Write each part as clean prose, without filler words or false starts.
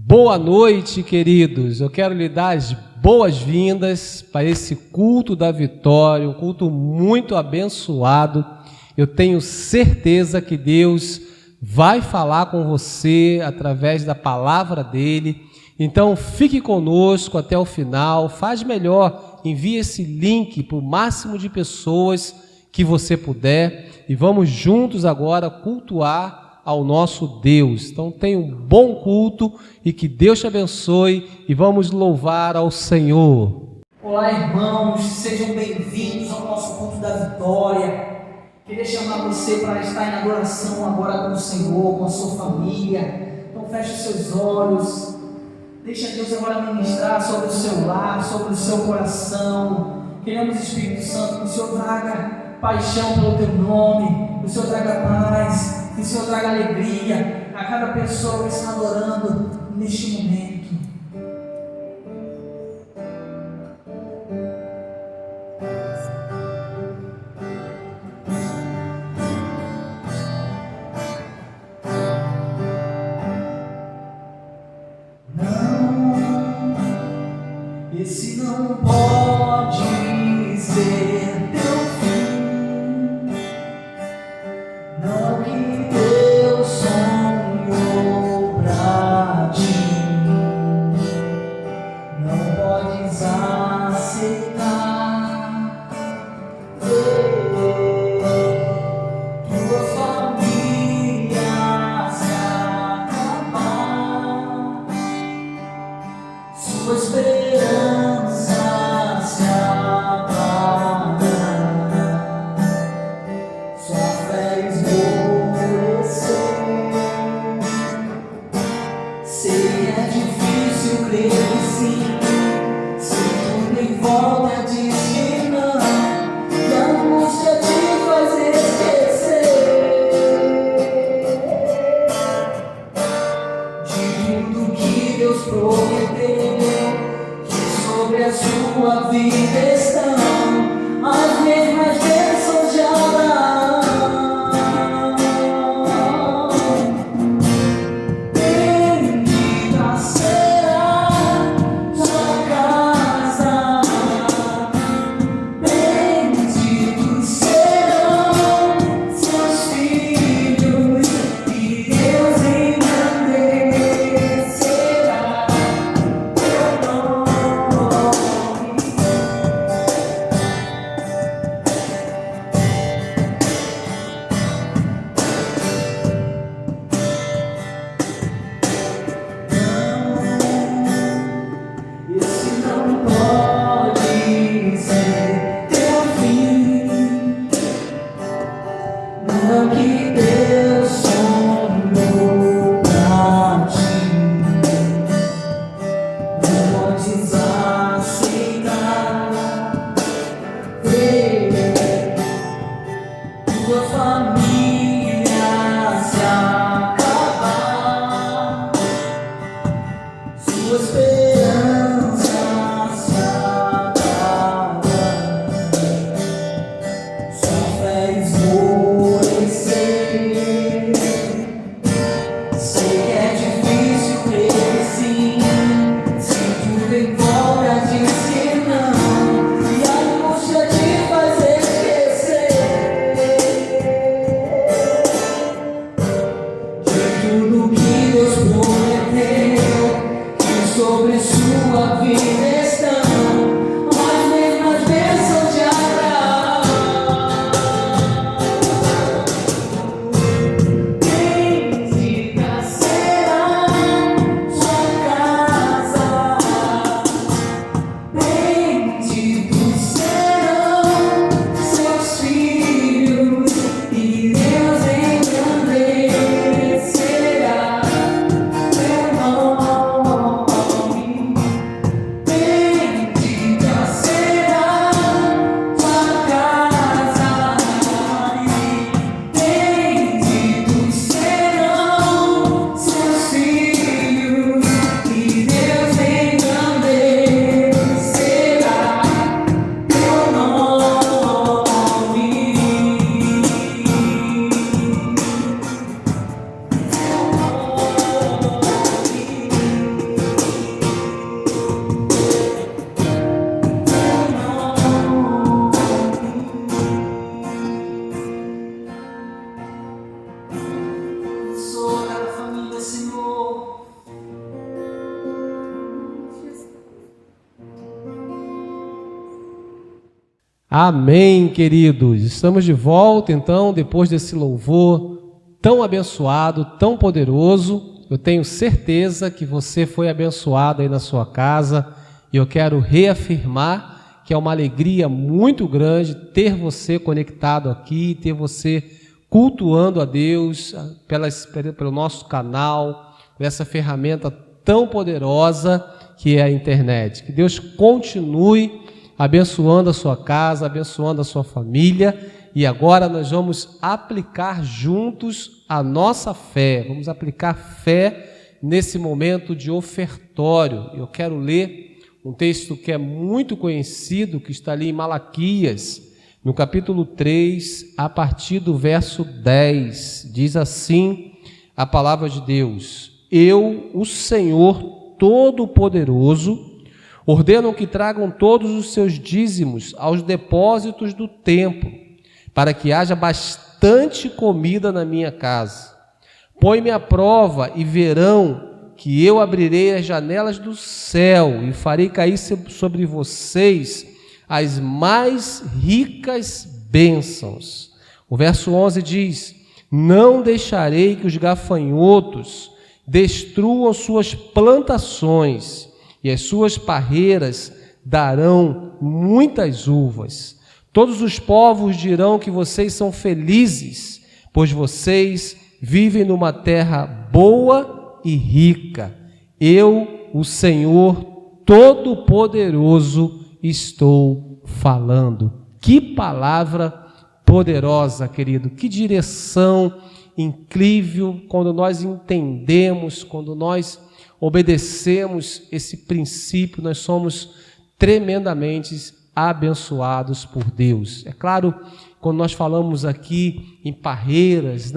Boa noite, queridos. Eu quero lhe dar as boas-vindas para esse culto da vitória, um culto muito abençoado. Eu tenho certeza que Deus vai falar com você através da palavra dele. Então, fique conosco até o final. Faz melhor, envie esse link para o máximo de pessoas que você puder. E vamos juntos agora cultuar ao nosso Deus. Então tenha um bom culto e que Deus te abençoe e vamos louvar ao Senhor. Olá, irmãos, sejam bem-vindos ao nosso culto da vitória. Queria chamar você para estar em adoração agora com o Senhor, com a sua família. Então feche os seus olhos, deixa Deus agora ministrar sobre o seu lar, sobre o seu coração. Queremos, Espírito Santo, que o Senhor traga paixão pelo teu nome, que o Senhor traga paz, que o Senhor traga alegria a cada pessoa que está adorando neste momento. Não, esse não pode ser teu fim. Não que Deus sonhou pra ti, não podes aceitar ver tua família se acabar, sua esperança se apagar, sua fé esmorecer. Sei que é difícil crer que sim, se tudo em volta diz que não, e a angústia te faz esquecer de tudo que Deus prometeu, que sobre a sua vida estão as mesmas bênçãos de Abraão. Bendita será sua casa, benditos serão seus filhos, e Deus engrandecerá teu nome. Esse não pode ser teu fim. Não que Deus sonhou pra ti, não podes aceitar ver tua família se acabar, sua esperança se apagar, sua fé esmorecer. Amém, queridos. Estamos de volta, então, depois desse louvor tão abençoado, tão poderoso. Eu tenho certeza que você foi abençoado aí na sua casa. E eu quero reafirmar que é uma alegria muito grande ter você conectado aqui, ter você cultuando a Deus pelo nosso canal, por essa ferramenta tão poderosa que é a internet. Que Deus continue abençoando a sua casa, abençoando a sua família. E agora nós vamos aplicar juntos a nossa fé. Vamos aplicar fé nesse momento de ofertório. Eu quero ler um texto que é muito conhecido, que está ali em Malaquias, no capítulo 3, a partir do verso 10. Diz assim a palavra de Deus: Eu, o Senhor Todo-Poderoso, ordeno que tragam todos os seus dízimos aos depósitos do templo, para que haja bastante comida na minha casa. Põe-me à prova e verão que eu abrirei as janelas do céu e farei cair sobre vocês as mais ricas bênçãos. O verso 11 diz: Não deixarei que os gafanhotos destruam suas plantações, e as suas parreiras darão muitas uvas. Todos os povos dirão que vocês são felizes, pois vocês vivem numa terra boa e rica. Eu, o Senhor Todo-Poderoso, estou falando. Que palavra poderosa, querido, que direção incrível quando nós entendemos, quando nós obedecemos esse princípio, nós somos tremendamente abençoados por Deus. É claro, quando nós falamos aqui em parreiras,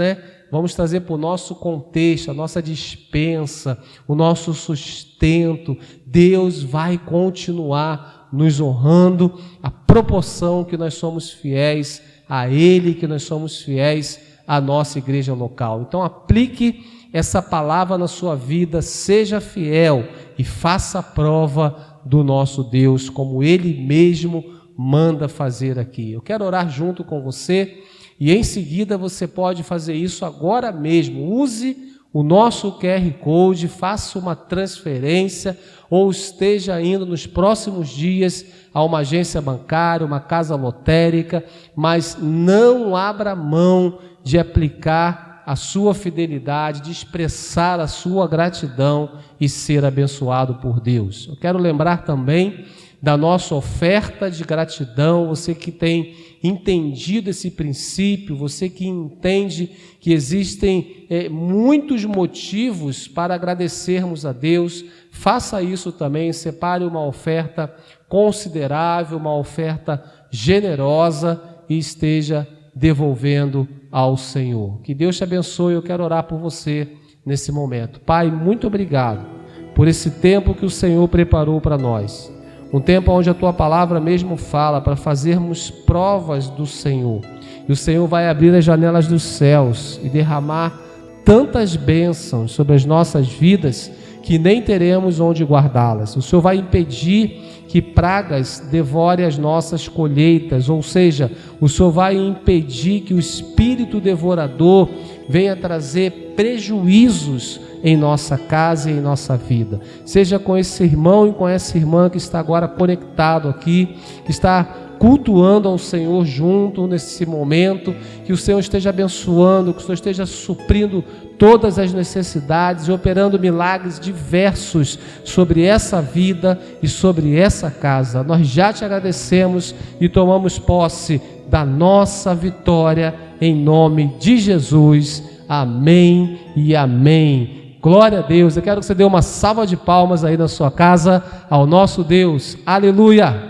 vamos trazer para o nosso contexto, a nossa despensa, o nosso sustento. Deus vai continuar nos honrando à proporção que nós somos fiéis a Ele, que nós somos fiéis à nossa igreja local. Então aplique essa palavra na sua vida, seja fiel e faça a prova do nosso Deus, como Ele mesmo manda fazer aqui. Eu quero orar junto com você e em seguida você pode fazer isso agora mesmo. Use o nosso QR Code, faça uma transferência ou esteja indo nos próximos dias a uma agência bancária, uma casa lotérica, mas não abra mão de aplicar a sua fidelidade, de expressar a sua gratidão e ser abençoado por Deus. Eu quero lembrar também da nossa oferta de gratidão. Você que tem entendido esse princípio, você que entende que existem muitos motivos para agradecermos a Deus, faça isso também, separe uma oferta considerável, uma oferta generosa e esteja devolvendo ao Senhor. Que Deus te abençoe. Eu quero orar por você nesse momento. Pai, muito obrigado por esse tempo que o Senhor preparou para nós. Um tempo onde a Tua palavra mesmo fala para fazermos provas do Senhor. E o Senhor vai abrir as janelas dos céus e derramar tantas bênçãos sobre as nossas vidas que nem teremos onde guardá-las. O Senhor vai impedir que pragas devorem as nossas colheitas, ou seja, o Senhor vai impedir que o espírito devorador venha trazer prejuízos em nossa casa e em nossa vida. Seja com esse irmão e com essa irmã que está agora conectado aqui, que está cultuando ao Senhor junto nesse momento, que o Senhor esteja abençoando, que o Senhor esteja suprindo todas as necessidades e operando milagres diversos sobre essa vida e sobre essa casa. Nós já te agradecemos e tomamos posse da nossa vitória em nome de Jesus. Amém e amém. Glória a Deus. Eu quero que você dê uma salva de palmas aí na sua casa ao nosso Deus. Aleluia.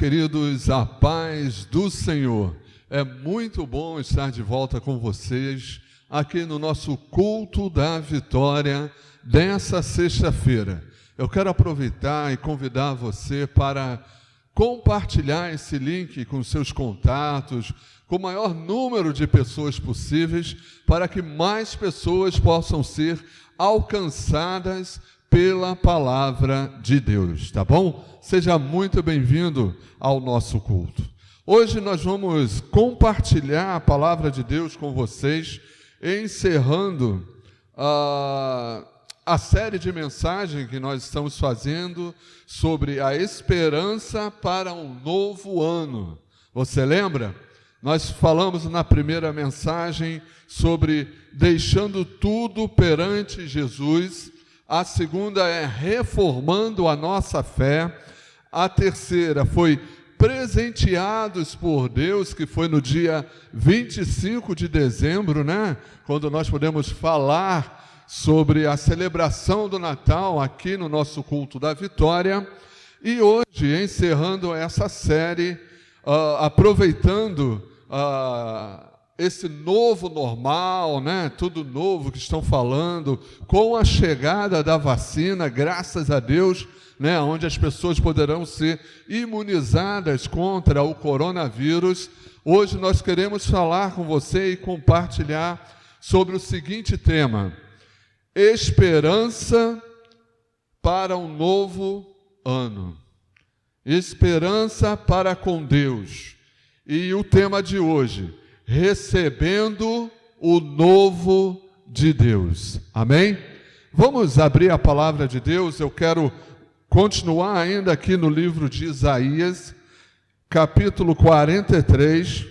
queridos, a paz do Senhor. É muito bom estar de volta com vocês aqui no nosso culto da vitória dessa sexta-feira. Eu quero aproveitar e convidar você para compartilhar esse link com seus contatos, com o maior número de pessoas possíveis, para que mais pessoas possam ser alcançadas pela palavra de Deus, tá bom? Seja muito bem-vindo ao nosso culto. Hoje nós vamos compartilhar a palavra de Deus com vocês, encerrando a série de mensagens que nós estamos fazendo sobre a esperança para um novo ano. Você lembra? Nós falamos na primeira mensagem sobre deixando tudo perante Jesus. A segunda é reformando a nossa fé. A terceira foi presenteados por Deus, que foi no dia 25 de dezembro, né? Quando nós podemos falar sobre a celebração do Natal aqui no nosso culto da vitória. E hoje, encerrando essa série, aproveitando esse novo normal, né? Tudo novo que estão falando, com a chegada da vacina, graças a Deus, né? Onde as pessoas poderão ser imunizadas contra o coronavírus. Hoje nós queremos falar com você e compartilhar sobre o seguinte tema: esperança para um novo ano. Esperança para com Deus. E o tema de hoje: recebendo o novo de Deus. Amém? Vamos abrir a palavra de Deus. Eu quero continuar ainda aqui no livro de Isaías, capítulo 43.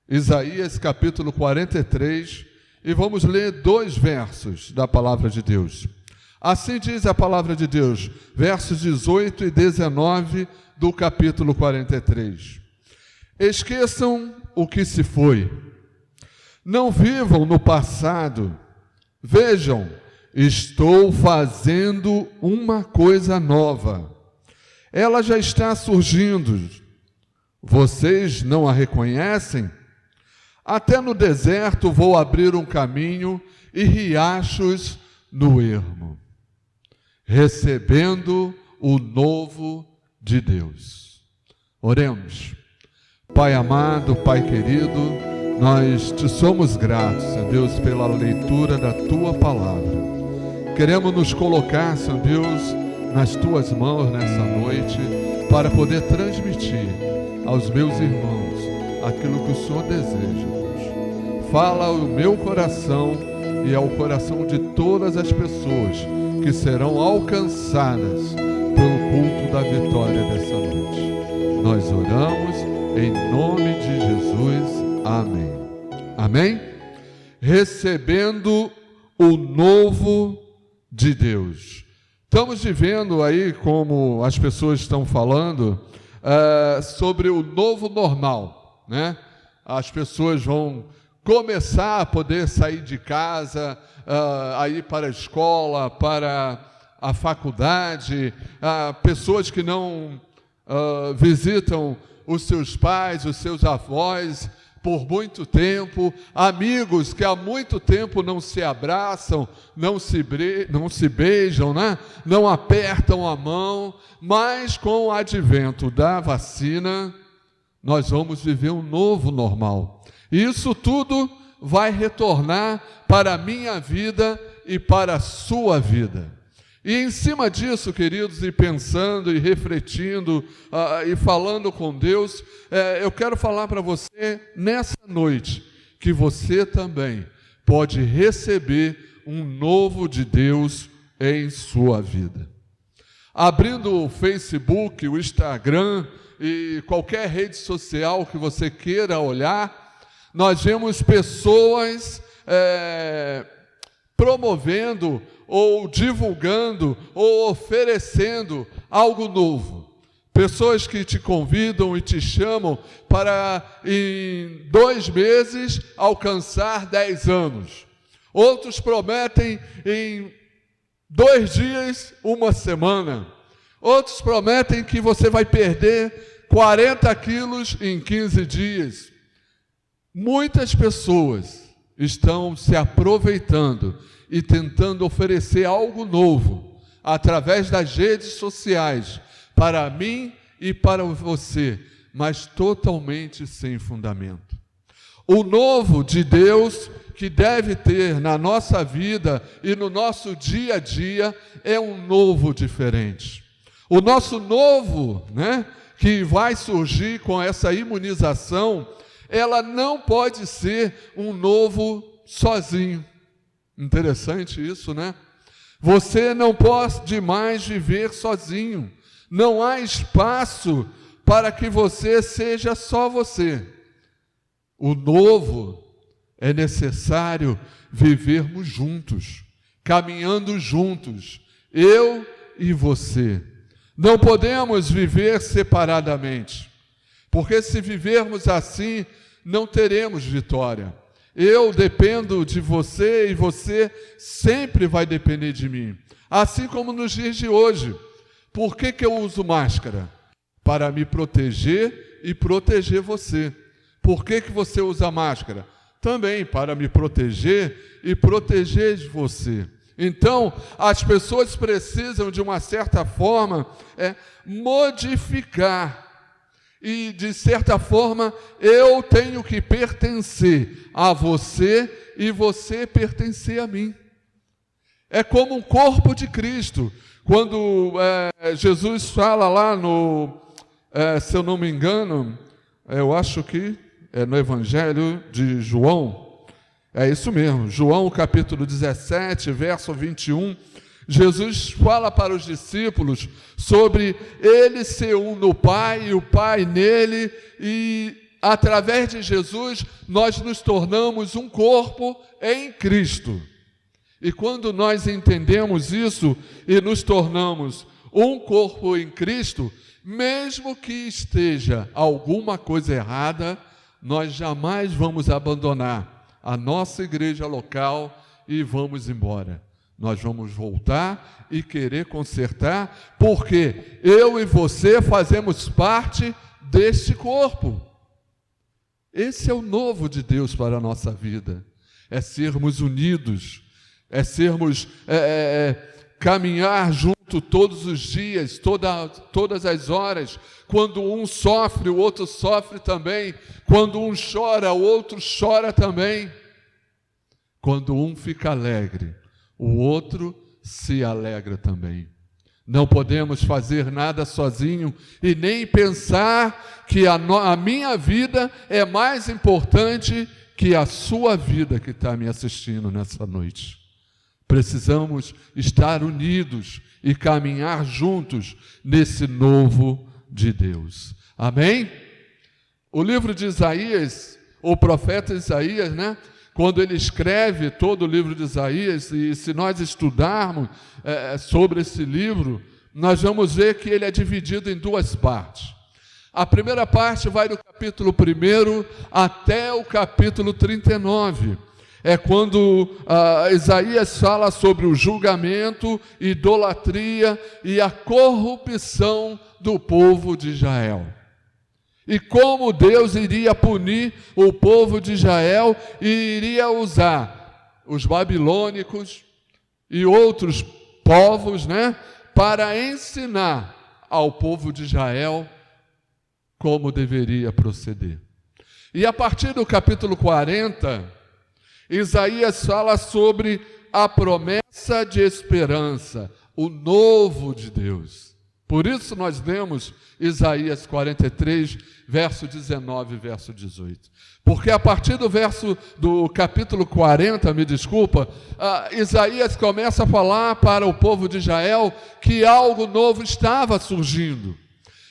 Isaías, capítulo 43. E vamos ler 2 versos da palavra de Deus. Assim diz a palavra de Deus, versos 18 e 19 do capítulo 43. Esqueçam o que se foi. Não vivam no passado. Vejam, estou fazendo uma coisa nova. Ela já está surgindo. Vocês não a reconhecem? Até no deserto vou abrir um caminho e riachos no ermo. Recebendo o novo de Deus. Oremos. Pai amado, Pai querido, nós te somos gratos, Senhor Deus, pela leitura da Tua palavra. Queremos nos colocar, Senhor Deus, nas Tuas mãos nessa noite, para poder transmitir aos meus irmãos aquilo que o Senhor deseja, Deus. Fala ao meu coração e ao coração de todas as pessoas que serão alcançadas pelo culto da vitória dessa noite. Nós oramos em nome de Jesus. Amém. Amém? Recebendo o novo de Deus. Estamos vivendo aí, como as pessoas estão falando, sobre o novo normal, né? As pessoas vão começar a poder sair de casa, a ir para a escola, para a faculdade, pessoas que não visitam os seus pais, os seus avós por muito tempo, amigos que há muito tempo não se abraçam, não se beijam, né? Não apertam a mão, mas com o advento da vacina, nós vamos viver um novo normal. E isso tudo vai retornar para a minha vida e para a sua vida. E em cima disso, queridos, e pensando e refletindo e falando com Deus, eu quero falar para você nessa noite que você também pode receber um novo de Deus em sua vida. Abrindo o Facebook, o Instagram e qualquer rede social que você queira olhar, nós vemos pessoas promovendo ou divulgando ou oferecendo algo novo. Pessoas que te convidam e te chamam para em 2 meses alcançar 10 anos. Outros prometem em 2 dias, 1 semana. Outros prometem que você vai perder 40 quilos em 15 dias. Muitas pessoas estão se aproveitando e tentando oferecer algo novo através das redes sociais para mim e para você, mas totalmente sem fundamento. O novo de Deus que deve ter na nossa vida e no nosso dia a dia é um novo diferente. O nosso novo, que vai surgir com essa imunização, ela não pode ser um novo sozinho. Interessante isso, né? Você não pode mais viver sozinho. Não há espaço para que você seja só você. O novo é necessário vivermos juntos, caminhando juntos, eu e você. Não podemos viver separadamente, porque se vivermos assim, não teremos vitória. Eu dependo de você e você sempre vai depender de mim. Assim como nos dias de hoje. Por que eu uso máscara? Para me proteger e proteger você. Por que você usa máscara? Também para me proteger e proteger você. Então, as pessoas precisam, de uma certa forma, modificar. E, de certa forma, eu tenho que pertencer a você e você pertencer a mim. É como um corpo de Cristo. Quando Jesus fala lá no, se eu não me engano, eu acho que é no Evangelho de João, é isso mesmo, João capítulo 17, verso 21, Jesus fala para os discípulos sobre ele ser um no Pai e o Pai nele, e através de Jesus nós nos tornamos um corpo em Cristo. E quando nós entendemos isso e nos tornamos um corpo em Cristo, mesmo que esteja alguma coisa errada, nós jamais vamos abandonar a nossa igreja local e vamos embora. Nós vamos voltar e querer consertar, porque eu e você fazemos parte deste corpo. Esse é o novo de Deus para a nossa vida, é sermos unidos, é sermos, caminhar junto todos os dias, todas as horas. Quando um sofre, o outro sofre também. Quando um chora, o outro chora também. Quando um fica alegre, o outro se alegra também. Não podemos fazer nada sozinho e nem pensar que a minha vida é mais importante que a sua vida que está me assistindo nessa noite. Precisamos estar unidos e caminhar juntos nesse novo de Deus. Amém? O livro de Isaías, o profeta Isaías, quando ele escreve todo o livro de Isaías, e se nós estudarmos sobre esse livro, nós vamos ver que ele é dividido em duas partes. A primeira parte vai do capítulo 1 até o capítulo 39. É quando Isaías fala sobre o julgamento, idolatria e a corrupção do povo de Israel. E como Deus iria punir o povo de Israel e iria usar os babilônicos e outros povos, para ensinar ao povo de Israel como deveria proceder. E a partir do capítulo 40, Isaías fala sobre a promessa de esperança, o novo de Deus. Por isso nós lemos Isaías 43, verso 19 e verso 18. Porque a partir do capítulo 40, Isaías começa a falar para o povo de Israel que algo novo estava surgindo.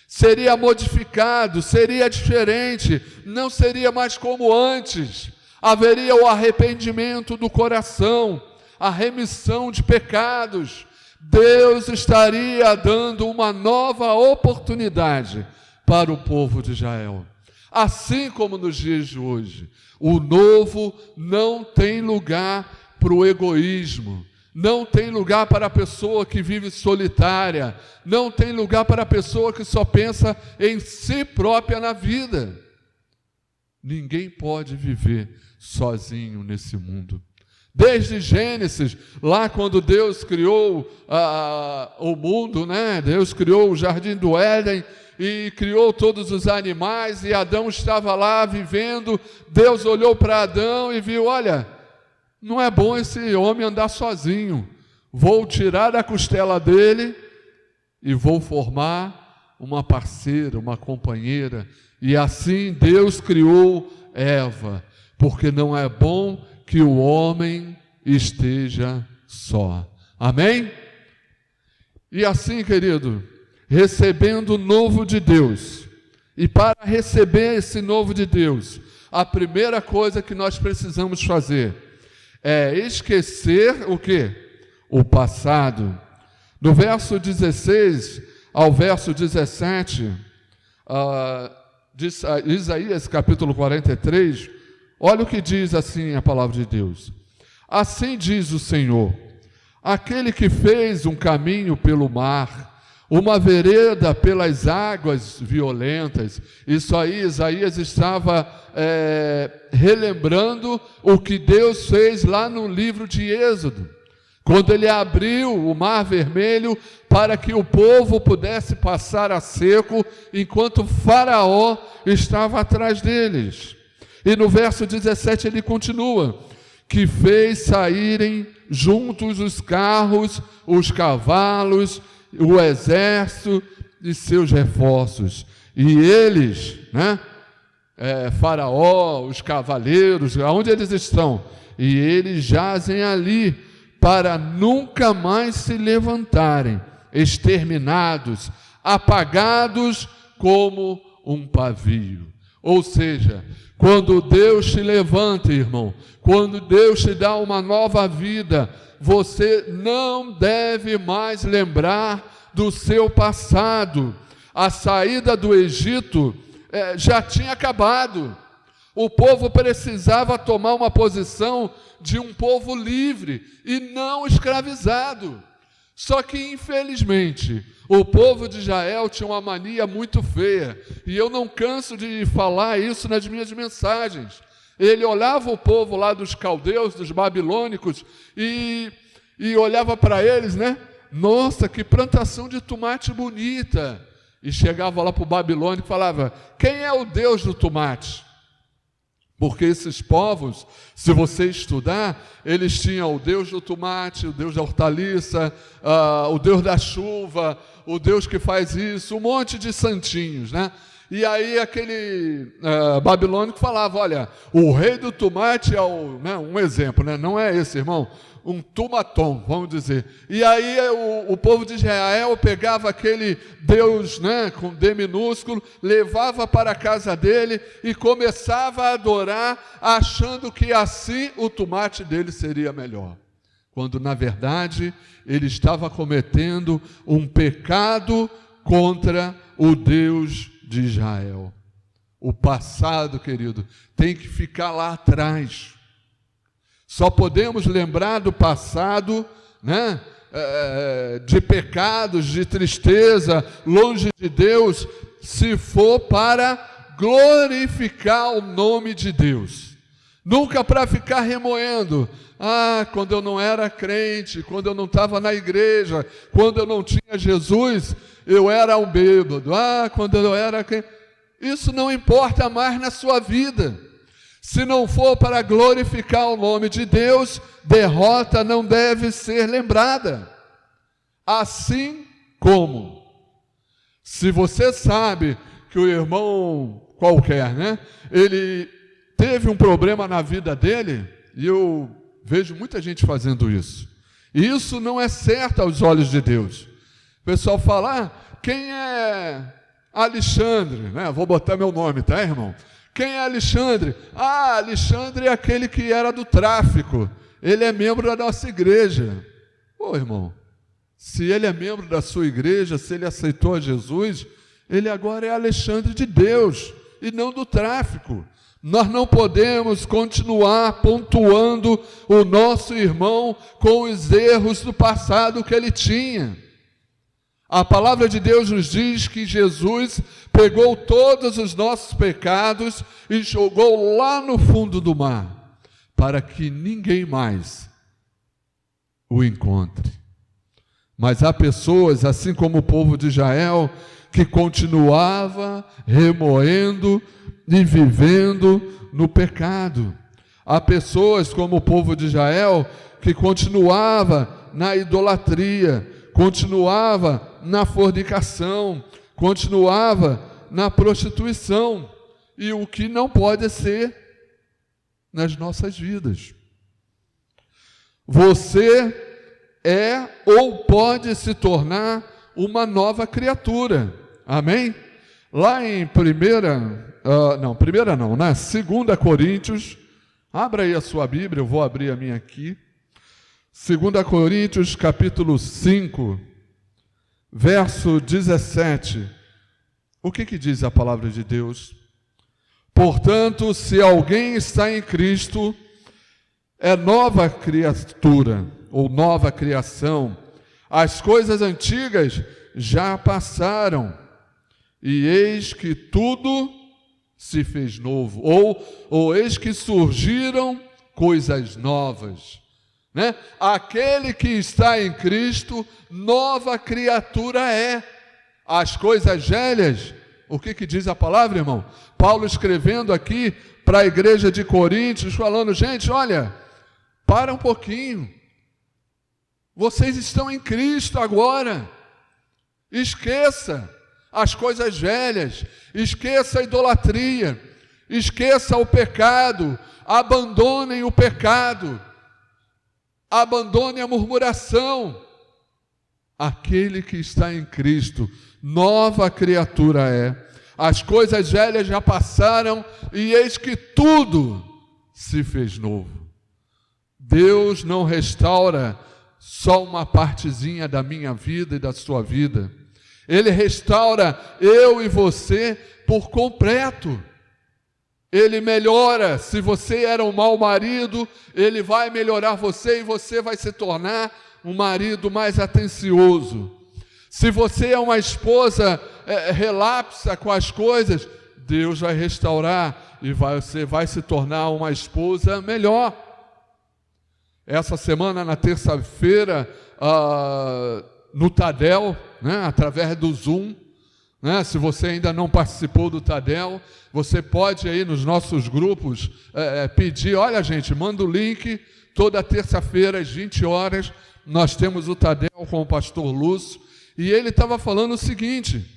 Seria modificado, seria diferente, não seria mais como antes. Haveria o arrependimento do coração, a remissão de pecados. Deus estaria dando uma nova oportunidade para o povo de Israel. Assim como nos dias de hoje, o novo não tem lugar para o egoísmo, Não tem lugar para a pessoa que vive solitária. Não tem lugar para a pessoa que só pensa em si própria na vida. Ninguém pode viver sozinho nesse mundo. Desde Gênesis, lá quando Deus criou o mundo, né? Deus criou o jardim do Éden e criou todos os animais, e Adão estava lá vivendo. Deus olhou para Adão e viu, olha, não é bom esse homem andar sozinho. Vou tirar a costela dele e vou formar uma parceira, uma companheira. E assim Deus criou Eva, porque não é bom que o homem esteja só. Amém? E assim, querido, recebendo o novo de Deus, e para receber esse novo de Deus, a primeira coisa que nós precisamos fazer é esquecer o quê? O passado. No verso 16 ao verso 17, de Isaías capítulo 43, olha o que diz assim a palavra de Deus. Assim diz o Senhor, aquele que fez um caminho pelo mar, uma vereda pelas águas violentas. Isso aí, Isaías estava relembrando o que Deus fez lá no livro de Êxodo, quando ele abriu o mar vermelho para que o povo pudesse passar a seco, enquanto Faraó estava atrás deles. E no verso 17 ele continua, que fez saírem juntos os carros, os cavalos, o exército e seus reforços. E eles, Faraó, os cavaleiros, aonde eles estão? E eles jazem ali, para nunca mais se levantarem, exterminados, apagados como um pavio. Ou seja, quando Deus te levanta, irmão, quando Deus te dá uma nova vida, você não deve mais lembrar do seu passado. A saída do Egito já tinha acabado. O povo precisava tomar uma posição de um povo livre e não escravizado. Só que, infelizmente, o povo de Israel tinha uma mania muito feia, e eu não canso de falar isso nas minhas mensagens. Ele olhava o povo lá dos caldeus, dos babilônicos, e olhava para eles, Nossa, que plantação de tomate bonita! E chegava lá para o babilônico e falava, quem é o Deus do tomate? Porque esses povos, se você estudar, eles tinham o Deus do tomate, o Deus da hortaliça, o Deus da chuva, o Deus que faz isso, um monte de santinhos, E aí aquele babilônico falava, olha, o rei do tomate é um exemplo, não é esse, irmão, um tumatom, vamos dizer. E aí o povo de Israel pegava aquele Deus, com D minúsculo, levava para a casa dele e começava a adorar, achando que assim o tomate dele seria melhor. Quando, na verdade, ele estava cometendo um pecado contra o Deus de Israel. O passado, querido, tem que ficar lá atrás. Só podemos lembrar do passado, de pecados, de tristeza, longe de Deus, se for para glorificar o nome de Deus. Nunca para ficar remoendo. Quando eu não era crente, quando eu não estava na igreja, quando eu não tinha Jesus, eu era um bêbado. Quando eu era crente. Isso não importa mais na sua vida. Se não for para glorificar o nome de Deus, derrota não deve ser lembrada. Assim como, se você sabe que o irmão qualquer, ele teve um problema na vida dele, e eu vejo muita gente fazendo isso, e isso não é certo aos olhos de Deus. O pessoal fala, quem é Alexandre? Vou botar meu nome, tá, irmão? Quem é Alexandre? Alexandre é aquele que era do tráfico. Ele é membro da nossa igreja. Irmão, se ele é membro da sua igreja, se ele aceitou a Jesus, ele agora é Alexandre de Deus e não do tráfico. Nós não podemos continuar pontuando o nosso irmão com os erros do passado que ele tinha. A palavra de Deus nos diz que Jesus pegou todos os nossos pecados e jogou lá no fundo do mar, para que ninguém mais o encontre. Mas há pessoas, assim como o povo de Israel, que continuava remoendo e vivendo no pecado. Há pessoas como o povo de Israel que continuava na idolatria, continuava na fornicação, continuava na prostituição, e o que não pode ser nas nossas vidas. Você é ou pode se tornar uma nova criatura, amém? Lá em 2 Coríntios, abra aí a sua Bíblia, eu vou abrir a minha aqui, 2 Coríntios capítulo 5, verso 17, o que diz a palavra de Deus? Portanto, se alguém está em Cristo, é nova criatura, ou nova criação, as coisas antigas já passaram, e eis que tudo se fez novo, ou eis que surgiram coisas novas, né? Aquele que está em Cristo, nova criatura é. As coisas velhas, o que diz a palavra, irmão? Paulo escrevendo aqui para a igreja de Coríntios, falando, gente, olha, para um pouquinho, vocês estão em Cristo agora, esqueça as coisas velhas, esqueça a idolatria, esqueça o pecado, abandonem o pecado, abandone a murmuração. Aquele que está em Cristo, nova criatura é. As coisas velhas já passaram e eis que tudo se fez novo. Deus não restaura só uma partezinha da minha vida e da sua vida. Ele restaura eu e você por completo. Ele melhora. Se você era um mau marido, Ele vai melhorar você e você vai se tornar um marido mais atencioso. Se você é uma esposa relapsa com as coisas, Deus vai restaurar e você vai se tornar uma esposa melhor. Essa semana, na terça-feira, no Tadel, né, através do Zoom, né, se você ainda não participou do Tadel, você pode aí nos nossos grupos pedir, olha gente, manda o link, toda terça-feira às 20 horas, nós temos o Tadel com o pastor Lúcio, e ele estava falando o seguinte,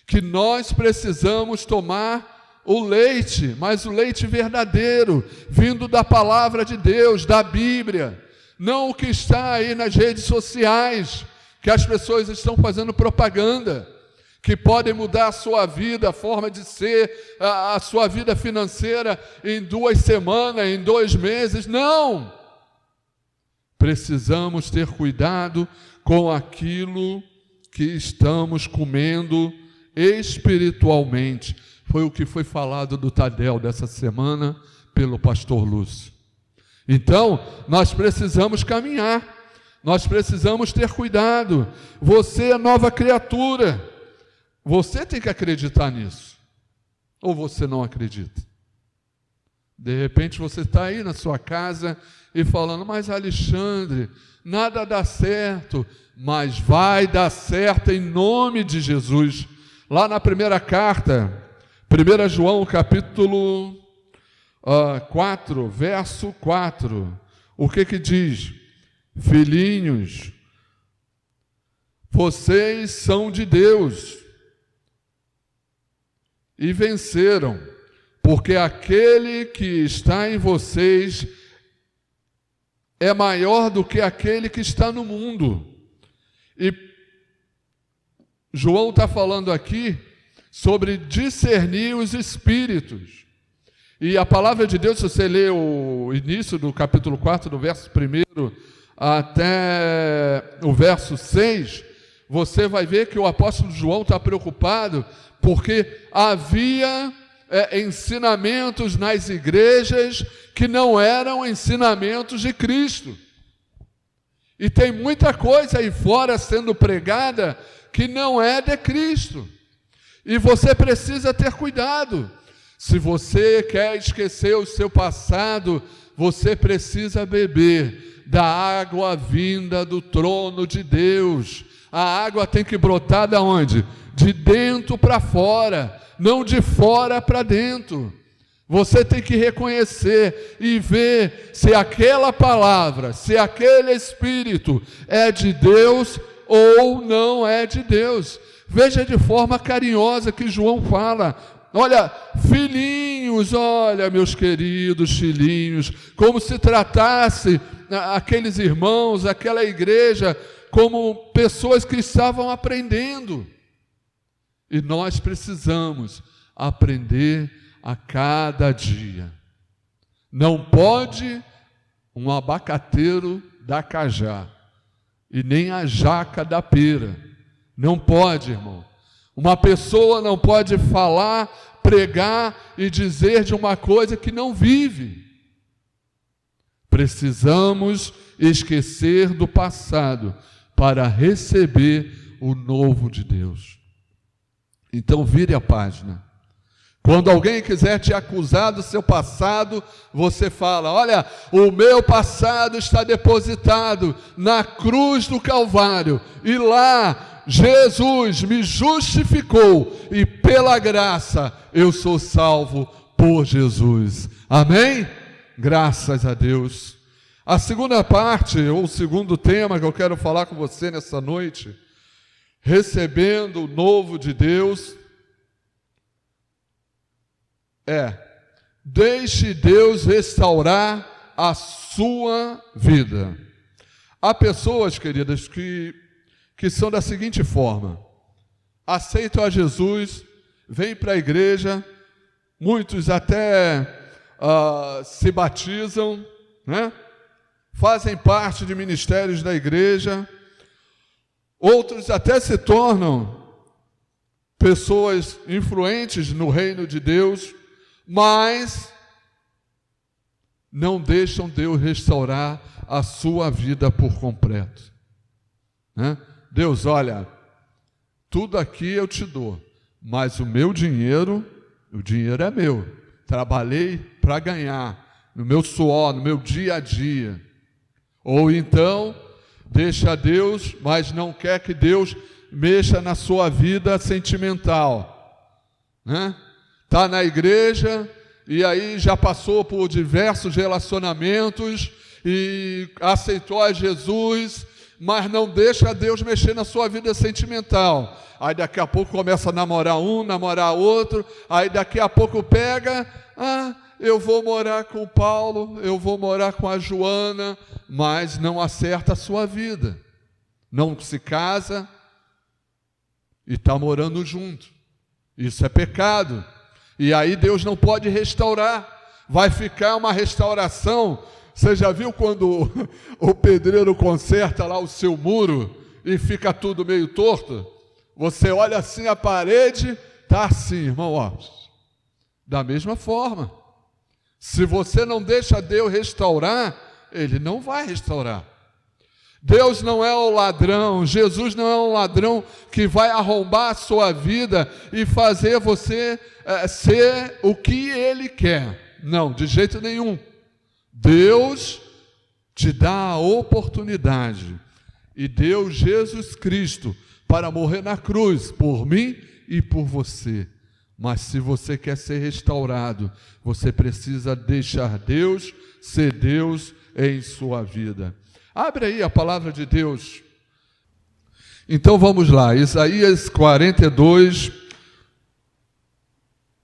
que nós precisamos tomar o leite, mas o leite verdadeiro, vindo da palavra de Deus, da Bíblia, não o que está aí nas redes sociais, que as pessoas estão fazendo propaganda, que podem mudar a sua vida, a forma de ser, a sua vida financeira em 2 semanas, em 2 meses. Não! Precisamos ter cuidado com aquilo que estamos comendo espiritualmente. Foi o que foi falado do Tadel dessa semana pelo pastor Lúcio. Então, nós precisamos caminhar, nós precisamos ter cuidado. Você é nova criatura, você tem que acreditar nisso, ou você não acredita? De repente você está aí na sua casa e falando, mas Alexandre, nada dá certo, mas vai dar certo em nome de Jesus. Lá na primeira carta, 1 João capítulo 4, verso 4, o que diz? Filhinhos, vocês são de Deus e venceram, porque aquele que está em vocês é maior do que aquele que está no mundo. E João está falando aqui sobre discernir os espíritos. E a palavra de Deus, se você ler o início do capítulo 4, do verso 1 até o verso 6, você vai ver que o apóstolo João está preocupado porque havia ensinamentos nas igrejas que não eram ensinamentos de Cristo. E tem muita coisa aí fora sendo pregada que não é de Cristo. E você precisa ter cuidado. Se você quer esquecer o seu passado, você precisa beber da água vinda do trono de Deus. A água tem que brotar de onde? De dentro para fora, não de fora para dentro. Você tem que reconhecer e ver se aquela palavra, se aquele Espírito é de Deus ou não é de Deus. Veja de forma carinhosa que João fala: olha, filhinhos, olha, meus queridos filhinhos, como se tratasse aqueles irmãos, aquela igreja, como pessoas que estavam aprendendo. E nós precisamos aprender a cada dia. Não pode um abacateiro dar cajá, e nem a jaca da pera. Não pode, irmão. Uma pessoa não pode falar, pregar e dizer de uma coisa que não vive. Precisamos esquecer do passado para receber o novo de Deus. Então vire a página. Quando alguém quiser te acusar do seu passado, você fala: olha, o meu passado está depositado na cruz do Calvário, e lá Jesus me justificou, e pela graça eu sou salvo por Jesus. Amém? Graças a Deus. A segunda parte, ou o segundo tema que eu quero falar com você nessa noite, recebendo o novo de Deus, deixe Deus restaurar a sua vida. Há pessoas, queridas, que são da seguinte forma: aceitam a Jesus, vêm para a igreja, muitos até se batizam, né? Fazem parte de ministérios da igreja, outros até se tornam pessoas influentes no reino de Deus, mas não deixam Deus restaurar a sua vida por completo, né? Deus, olha, tudo aqui eu te dou, mas o dinheiro é meu. Trabalhei para ganhar, no meu suor, no meu dia a dia. Ou então, deixa Deus, mas não quer que Deus mexa na sua vida sentimental, né? Está na igreja e aí já passou por diversos relacionamentos e aceitou a Jesus, mas não deixa Deus mexer na sua vida sentimental. Aí daqui a pouco começa a namorar um, namorar outro, aí daqui a pouco pega, eu vou morar com o Paulo, eu vou morar com a Joana, mas não acerta a sua vida. Não se casa e está morando junto. Isso é pecado. E aí Deus não pode restaurar. Vai ficar uma restauração. Você já viu quando o pedreiro conserta lá o seu muro e fica tudo meio torto? Você olha assim a parede, está assim, irmão, ó. Da mesma forma. Se você não deixa Deus restaurar, Ele não vai restaurar. Deus não é o ladrão, Jesus não é um ladrão que vai arrombar a sua vida e fazer você ser o que Ele quer. Não, de jeito nenhum. Deus te dá a oportunidade e deu Jesus Cristo para morrer na cruz por mim e por você. Mas se você quer ser restaurado, você precisa deixar Deus ser Deus em sua vida. Abre aí a palavra de Deus. Então vamos lá, Isaías 42,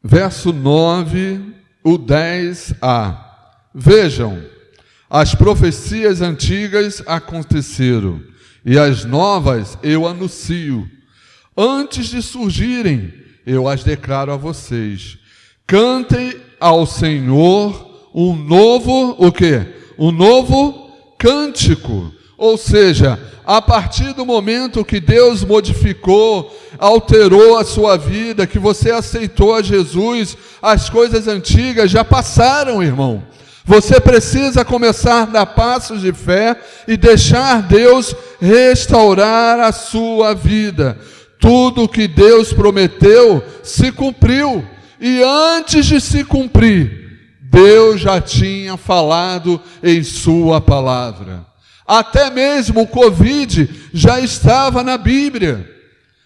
verso 9, o 10a. Vejam, as profecias antigas aconteceram, e as novas eu anuncio. Antes de surgirem, eu as declaro a vocês. Cantem ao Senhor um novo, o quê? Um novo cântico. Ou seja, a partir do momento que Deus modificou alterou a sua vida, que você aceitou a Jesus, as coisas antigas já passaram, irmão. Você precisa começar a dar passos de fé e deixar Deus restaurar a sua vida. Tudo que Deus prometeu se cumpriu. E antes de se cumprir, Deus já tinha falado em sua palavra. Até mesmo o Covid já estava na Bíblia.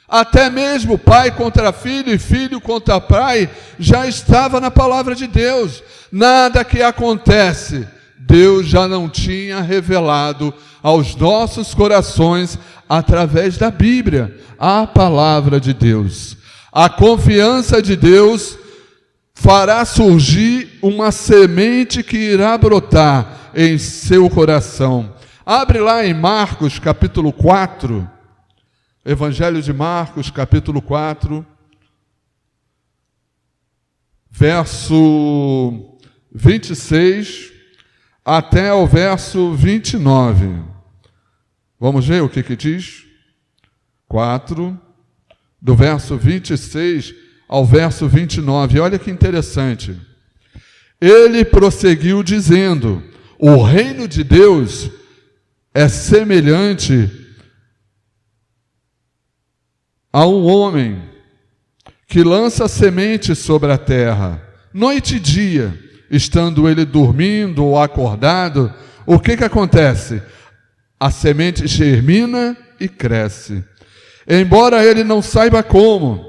Até mesmo pai contra filho e filho contra pai já estava na palavra de Deus. Nada que acontece, Deus já não tinha revelado aos nossos corações através da Bíblia, a palavra de Deus. A confiança de Deus fará surgir uma semente que irá brotar em seu coração. Abre lá em Marcos capítulo 4, Evangelho de Marcos capítulo 4, verso 26 até o verso 29. Vamos ver o que diz? 4, do verso 26 ao verso 29. Olha que interessante. Ele prosseguiu dizendo: o reino de Deus é semelhante a um homem que lança semente sobre a terra, noite e dia, estando ele dormindo ou acordado. O que acontece? A semente germina e cresce. Embora ele não saiba como,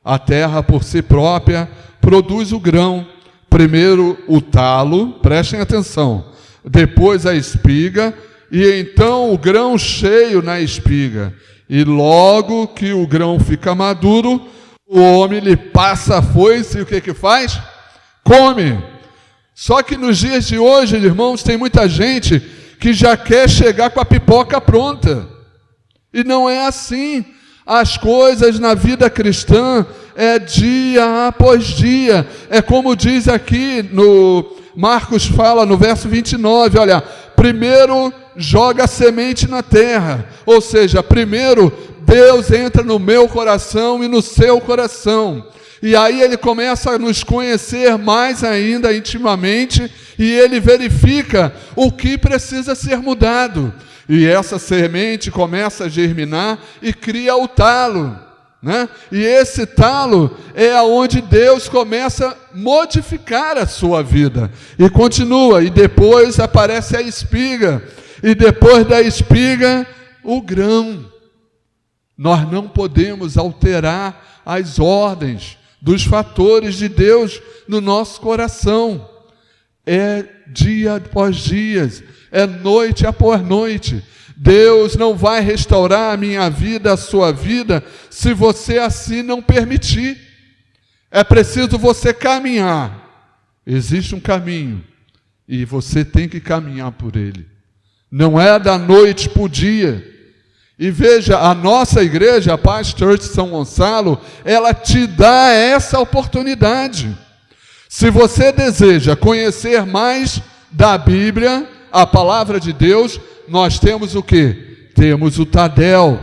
a terra por si própria produz o grão. Primeiro o talo, prestem atenção, depois a espiga, e então o grão cheio na espiga. E logo que o grão fica maduro, o homem lhe passa a foice e o que faz? Come. Só que nos dias de hoje, irmãos, tem muita gente que já quer chegar com a pipoca pronta. E não é assim. As coisas na vida cristã é dia após dia. É como diz aqui no Marcos fala no verso 29, olha, primeiro joga a semente na terra, ou seja, primeiro Deus entra no meu coração e no seu coração, e aí ele começa a nos conhecer mais ainda intimamente, e ele verifica o que precisa ser mudado, e essa semente começa a germinar e cria o talo, né? E esse talo é aonde Deus começa a modificar a sua vida, e continua, e depois aparece a espiga, e depois da espiga, o grão. Nós não podemos alterar as ordens dos fatores de Deus no nosso coração. É dia após dia, é noite após noite. Deus não vai restaurar a minha vida, a sua vida, se você assim não permitir. É preciso você caminhar. Existe um caminho, e você tem que caminhar por ele. Não é da noite para o dia. E veja, a nossa igreja, a Paz Church São Gonçalo, ela te dá essa oportunidade. Se você deseja conhecer mais da Bíblia, a palavra de Deus, nós temos o quê? Temos o Tadel.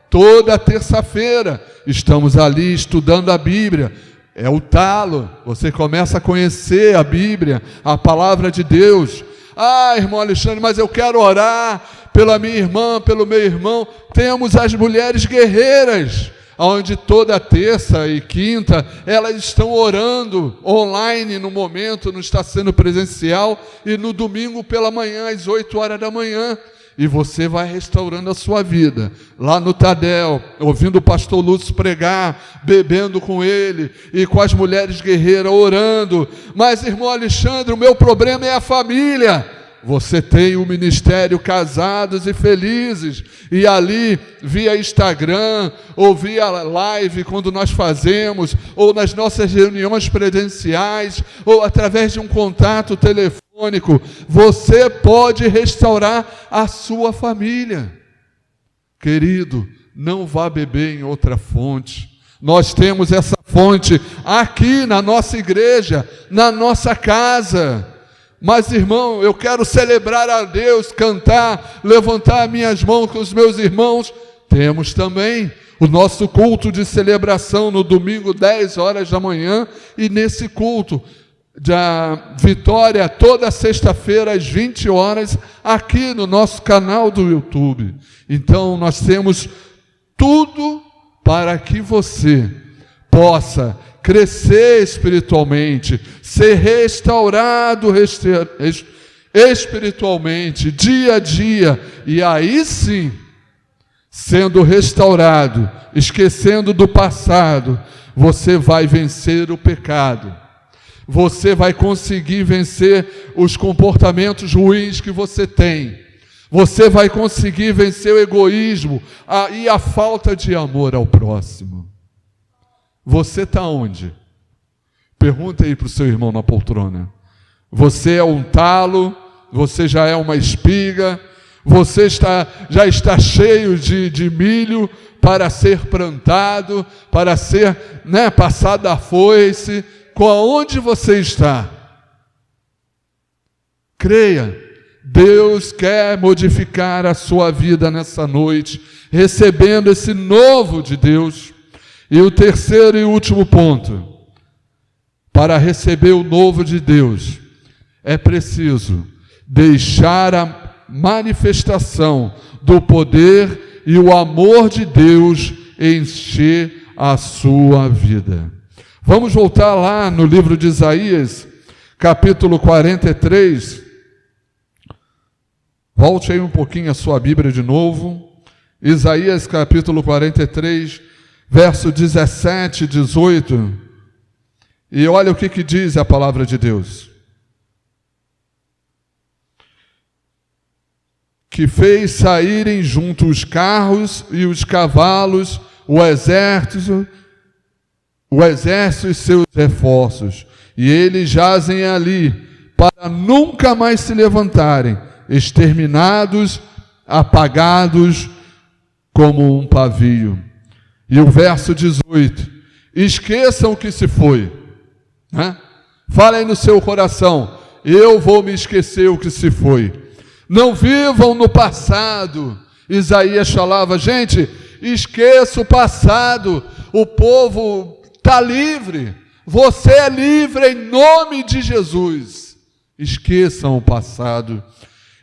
Toda terça-feira estamos ali estudando a Bíblia. É o talo. Você começa a conhecer a Bíblia, a palavra de Deus. Ah, irmão Alexandre, mas eu quero orar pela minha irmã, pelo meu irmão. Temos as mulheres guerreiras, onde toda terça e quinta elas estão orando online no momento, não está sendo presencial, e no domingo pela manhã, às 8 horas da manhã. E você vai restaurando a sua vida, lá no Tadel, ouvindo o pastor Lúcio pregar, bebendo com ele, e com as mulheres guerreiras orando. Mas, irmão Alexandre, o meu problema é a família. Você tem o ministério Casados e Felizes, e ali, via Instagram, ou via live, quando nós fazemos, ou nas nossas reuniões presenciais, ou através de um contato telefônico, você pode restaurar a sua família. Querido, não vá beber em outra fonte. Nós temos essa fonte aqui na nossa igreja, na nossa casa. Mas, irmão, eu quero celebrar a Deus, cantar, levantar minhas mãos com os meus irmãos. Temos também O nosso culto de celebração no domingo, 10 horas da manhã, e nesse culto da Vitória, toda sexta-feira, às 20 horas, aqui no nosso canal do YouTube. Então, nós temos tudo para que você possa crescer espiritualmente, ser restaurado espiritualmente, dia a dia, e aí sim, sendo restaurado, esquecendo do passado, você vai vencer o pecado. Você vai conseguir vencer os comportamentos ruins que você tem. Você vai conseguir vencer o egoísmo e a falta de amor ao próximo. Você está onde? Pergunta aí para o seu irmão na poltrona. Você é um talo? Você já é uma espiga? Você já está cheio de milho para ser plantado, para ser passado a foice? Onde você está? Creia, Deus quer modificar a sua vida nessa noite, recebendo esse novo de Deus. E o terceiro e último ponto, para receber o novo de Deus, é preciso deixar a manifestação do poder e o amor de Deus encher a sua vida. Vamos voltar lá no livro de Isaías, capítulo 43. Volte aí um pouquinho a sua Bíblia de novo. Isaías, capítulo 43, verso 17 e 18. E olha o que diz a palavra de Deus. Que fez saírem junto os carros e os cavalos, o exército e seus reforços, e eles jazem ali, para nunca mais se levantarem, exterminados, apagados, como um pavio. E o verso 18, esqueçam o que se foi, Fala aí no seu coração, eu vou me esquecer o que se foi. Não vivam no passado. Isaías falava, gente, esqueça o passado, o povo está livre, você é livre em nome de Jesus. Esqueçam o passado.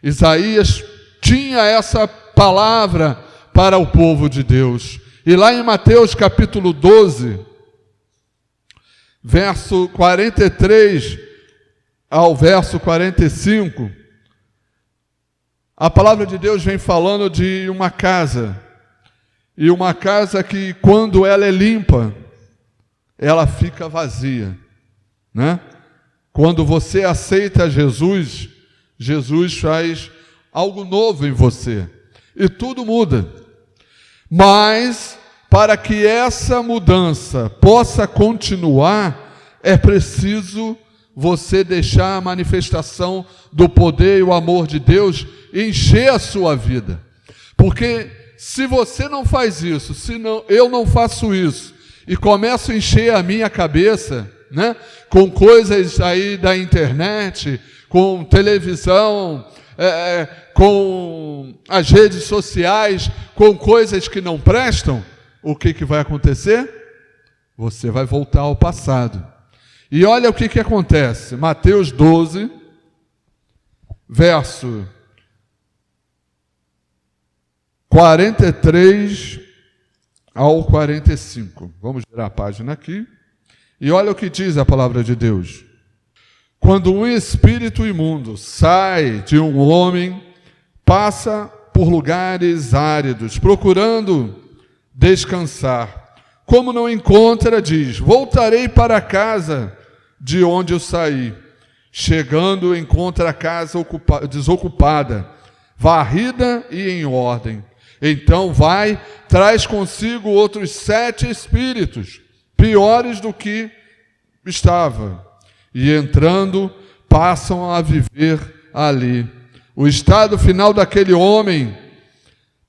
Isaías tinha essa palavra para o povo de Deus. E lá em Mateus capítulo 12, verso 43 ao verso 45, a palavra de Deus vem falando de uma casa. E uma casa que, quando ela é limpa, ela fica vazia, Quando você aceita Jesus, Jesus faz algo novo em você, e tudo muda. Mas, para que essa mudança possa continuar, é preciso você deixar a manifestação do poder e o amor de Deus encher a sua vida. Porque se você não faz isso, eu não faço isso, e começo a encher a minha cabeça, com coisas aí da internet, com televisão, com as redes sociais, com coisas que não prestam, o que vai acontecer? Você vai voltar ao passado. E olha o que acontece. Mateus 12, verso 43 ao 45. Vamos virar a página aqui. E olha o que diz a palavra de Deus. Quando um espírito imundo sai de um homem, passa por lugares áridos, procurando descansar. Como não encontra, diz, voltarei para casa de onde eu saí. Chegando, encontra a casa desocupada, varrida e em ordem. Então vai, traz consigo outros 7 espíritos, piores do que estava. E entrando, passam a viver ali. O estado final daquele homem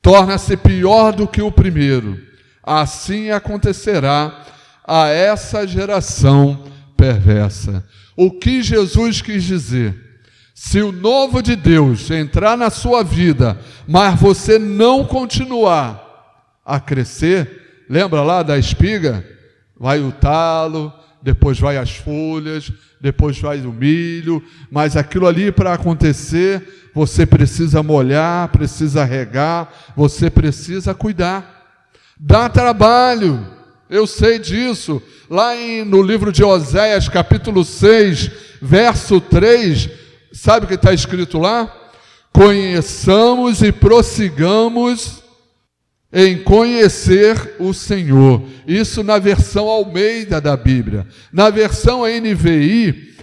torna-se pior do que o primeiro. Assim acontecerá a essa geração perversa. O que Jesus quis dizer? Se o novo de Deus entrar na sua vida, mas você não continuar a crescer, lembra lá da espiga? Vai o talo, depois vai as folhas, depois vai o milho, mas aquilo ali para acontecer, você precisa molhar, precisa regar, você precisa cuidar. Dá trabalho, eu sei disso. Lá no livro de Oséias, capítulo 6, verso 3, sabe o que está escrito lá? Conheçamos e prossigamos em conhecer o Senhor. Isso na versão Almeida da Bíblia. Na versão NVI,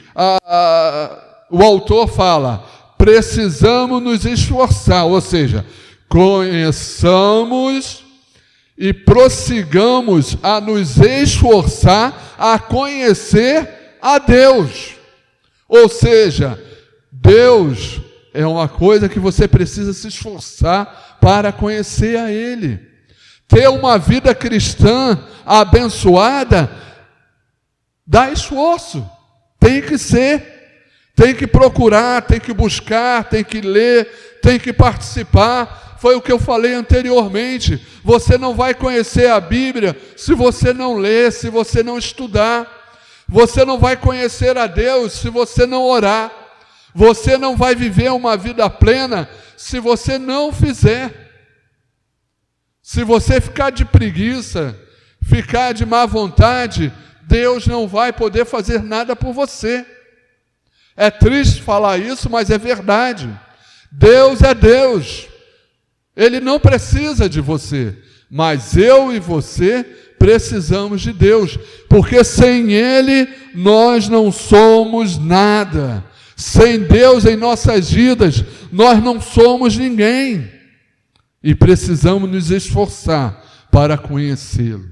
o autor fala, precisamos nos esforçar, ou seja, conheçamos e prossigamos a nos esforçar a conhecer a Deus. Ou seja, Deus é uma coisa que você precisa se esforçar para conhecer a Ele. Ter uma vida cristã abençoada dá esforço, tem que ser. Tem que procurar, tem que buscar, tem que ler, tem que participar. Foi o que eu falei anteriormente. Você não vai conhecer a Bíblia se você não ler, se você não estudar. Você não vai conhecer a Deus se você não orar. Você não vai viver uma vida plena se você não fizer. Se você ficar de preguiça, ficar de má vontade, Deus não vai poder fazer nada por você. É triste falar isso, mas é verdade. Deus é Deus. Ele não precisa de você, mas eu e você precisamos de Deus, porque sem Ele nós não somos nada. Sem Deus em nossas vidas, nós não somos ninguém. E precisamos nos esforçar para conhecê-lo.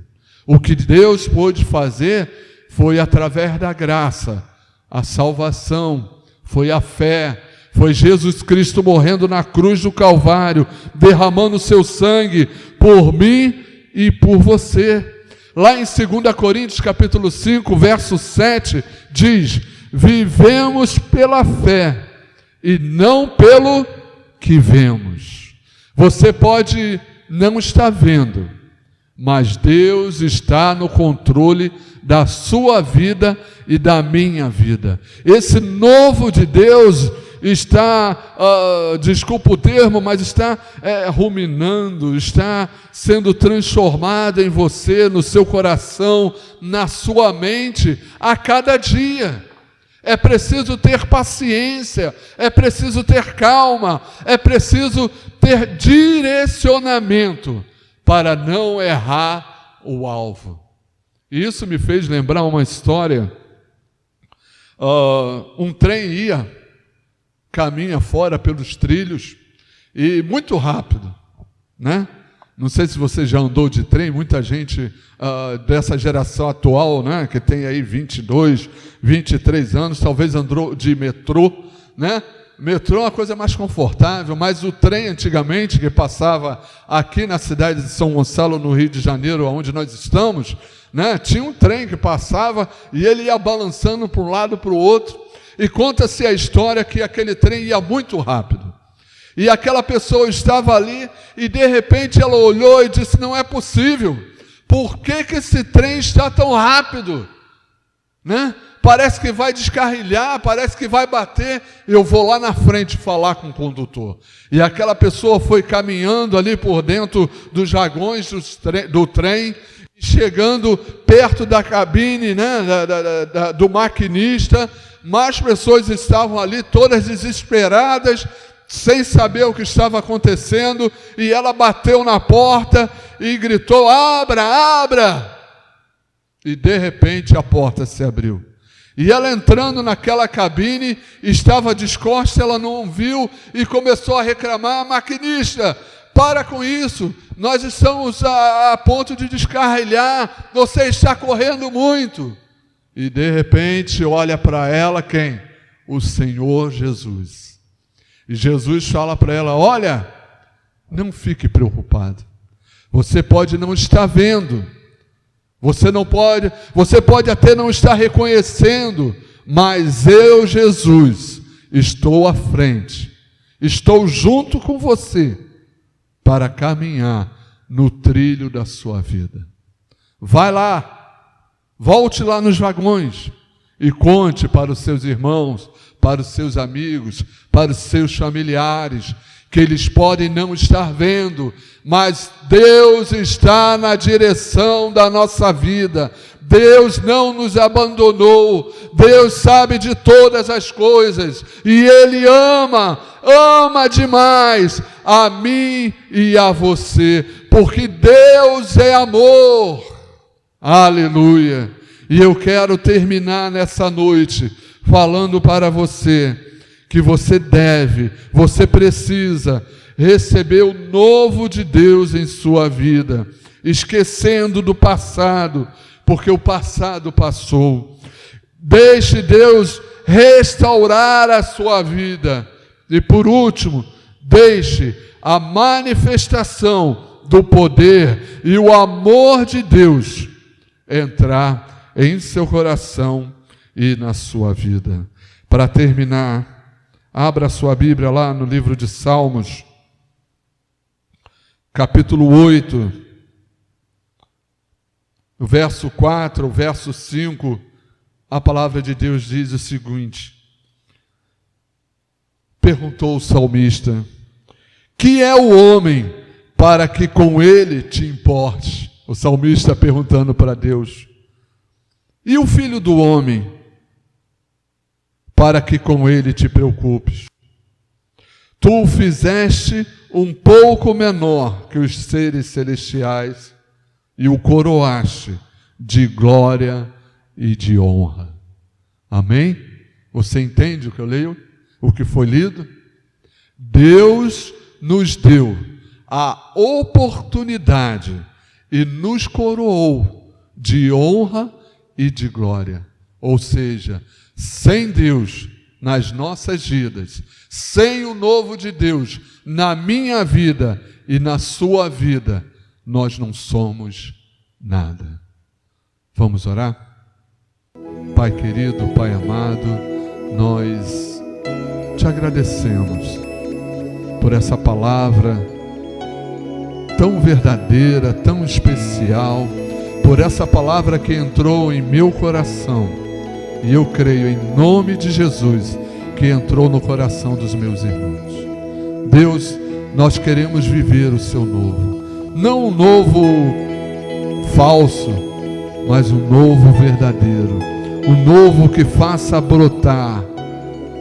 O que Deus pôde fazer foi através da graça. A salvação, foi a fé, foi Jesus Cristo morrendo na cruz do Calvário, derramando o seu sangue por mim e por você. Lá em 2 Coríntios capítulo 5, verso 7, diz, vivemos pela fé e não pelo que vemos. Você pode não estar vendo, mas Deus está no controle da sua vida e da minha vida. Esse novo de Deus está, desculpa o termo, mas está ruminando, está sendo transformado em você, no seu coração, na sua mente, a cada dia. É preciso ter paciência, é preciso ter calma, é preciso ter direcionamento para não errar o alvo. Isso me fez lembrar uma história. Um trem caminha fora pelos trilhos e muito rápido, né? Não sei se você já andou de trem, muita gente dessa geração atual, né, que tem aí 22, 23 anos, talvez andou de metrô, né? Metrô é uma coisa mais confortável, mas o trem antigamente, que passava aqui na cidade de São Gonçalo, no Rio de Janeiro, onde nós estamos, né, tinha um trem que passava e ele ia balançando para um lado para o outro, e conta-se a história que aquele trem ia muito rápido. E aquela pessoa estava ali e de repente ela olhou e disse, não é possível, por que esse trem está tão rápido? Né? Parece que vai descarrilhar, parece que vai bater, eu vou lá na frente falar com o condutor. E aquela pessoa foi caminhando ali por dentro dos vagões do trem, chegando perto da cabine, né, do maquinista, mais pessoas estavam ali todas desesperadas, sem saber o que estava acontecendo, e ela bateu na porta e gritou, abra, abra! E de repente a porta se abriu. E ela entrando naquela cabine, estava descosta, ela não viu e começou a reclamar, maquinista, para com isso, nós estamos a ponto de descarrilhar, você está correndo muito. E de repente olha para ela quem? O Senhor Jesus. E Jesus fala para ela, olha, não fique preocupado, você pode não estar vendo, você pode até não estar reconhecendo, mas eu, Jesus, estou à frente, estou junto com você, para caminhar no trilho da sua vida. Vai lá, volte lá nos vagões e conte para os seus irmãos, para os seus amigos, para os seus familiares, que eles podem não estar vendo, mas Deus está na direção da nossa vida. Deus não nos abandonou, Deus sabe de todas as coisas, e Ele ama demais a mim e a você, porque Deus é amor. Aleluia! E eu quero terminar nessa noite falando para você que você precisa receber o novo de Deus em sua vida, esquecendo do passado, porque o passado passou. Deixe Deus restaurar a sua vida. E por último, deixe a manifestação do poder e o amor de Deus entrar em seu coração e na sua vida. Para terminar, abra sua Bíblia lá no livro de Salmos, capítulo 8, o verso 4, o verso 5, a palavra de Deus diz o seguinte: perguntou o salmista: que é o homem para que com ele te importe? O salmista perguntando para Deus. E o filho do homem para que com ele te preocupes? Tu o fizeste um pouco menor que os seres celestiais e o coroaste de glória e de honra. Amém? Você entende o que eu leio? O que foi lido? Deus nos deu a oportunidade e nos coroou de honra e de glória. Ou seja, sem Deus nas nossas vidas, sem o novo de Deus na minha vida e na sua vida, nós não somos nada. Vamos orar? Pai querido, Pai amado, nós te agradecemos por essa palavra tão verdadeira, tão especial, por essa palavra que entrou em meu coração, e eu creio em nome de Jesus que entrou no coração dos meus irmãos. Deus, nós queremos viver o seu novo, não um novo falso, mas um novo verdadeiro, um novo que faça brotar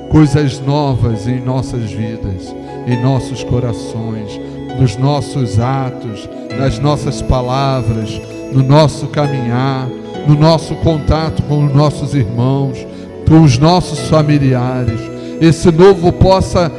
coisas novas em nossas vidas, em nossos corações, nos nossos atos, nas nossas palavras, no nosso caminhar, no nosso contato com os nossos irmãos, com os nossos familiares. Esse novo possa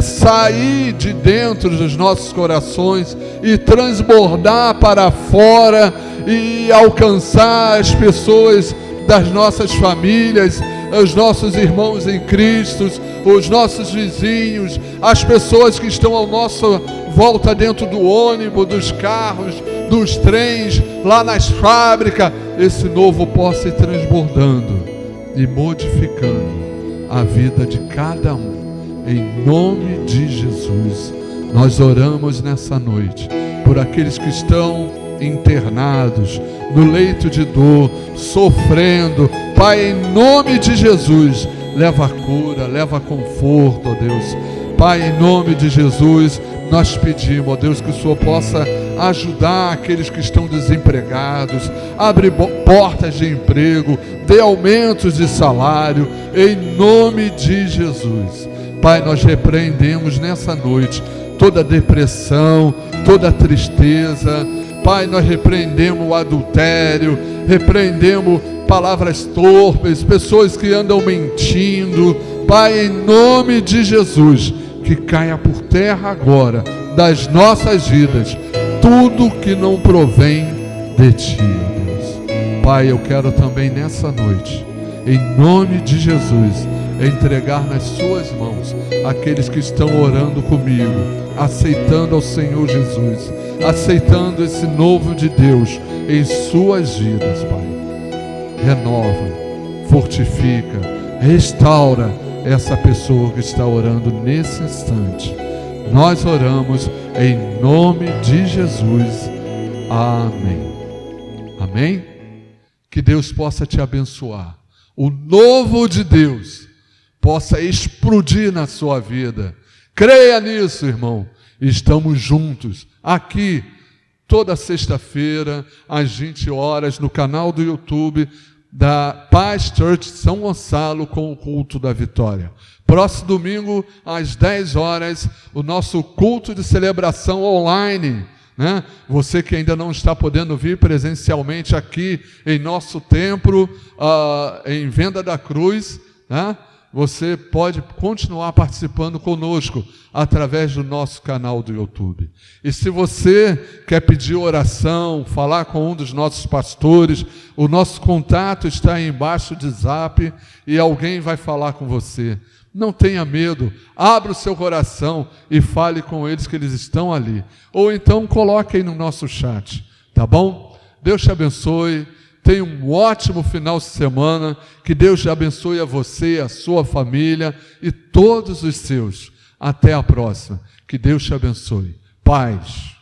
sair de dentro dos nossos corações e transbordar para fora e alcançar as pessoas das nossas famílias, os nossos irmãos em Cristo, os nossos vizinhos, as pessoas que estão ao nosso volta dentro do ônibus, dos carros, dos trens, lá nas fábricas. Esse novo possa ir transbordando e modificando a vida de cada um. Em nome de Jesus, nós oramos nessa noite por aqueles que estão internados, no leito de dor, sofrendo. Pai, em nome de Jesus, leva a cura, leva conforto, ó Deus. Pai, em nome de Jesus, nós pedimos, ó Deus, que o Senhor possa ajudar aqueles que estão desempregados, abre portas de emprego, dê aumentos de salário, em nome de Jesus. Pai, nós repreendemos nessa noite toda depressão, toda tristeza. Pai, nós repreendemos o adultério, repreendemos palavras torpes, pessoas que andam mentindo. Pai, em nome de Jesus, que caia por terra agora das nossas vidas tudo que não provém de Ti, Deus. Pai, eu quero também nessa noite, em nome de Jesus, entregar nas Suas mãos aqueles que estão orando comigo, aceitando ao Senhor Jesus, aceitando esse novo de Deus em suas vidas, Pai. Renova, fortifica, restaura essa pessoa que está orando nesse instante. Nós oramos em nome de Jesus. Amém. Amém? Que Deus possa te abençoar. O novo de Deus possa explodir na sua vida. Creia nisso, irmão. Estamos juntos aqui toda sexta-feira às 20 horas no canal do YouTube da Paz Church São Gonçalo com o culto da vitória. Próximo domingo às 10 horas o nosso culto de celebração online, né? Você que ainda não está podendo vir presencialmente aqui em nosso templo, em Venda da Cruz, né? Você pode continuar participando conosco através do nosso canal do YouTube. E se você quer pedir oração, falar com um dos nossos pastores, o nosso contato está aí embaixo de Zap e alguém vai falar com você. Não tenha medo, abra o seu coração e fale com eles que eles estão ali. Ou então coloque aí no nosso chat, tá bom? Deus te abençoe. Tenha um ótimo final de semana, que Deus te abençoe a você, a sua família e todos os seus. Até a próxima, que Deus te abençoe. Paz.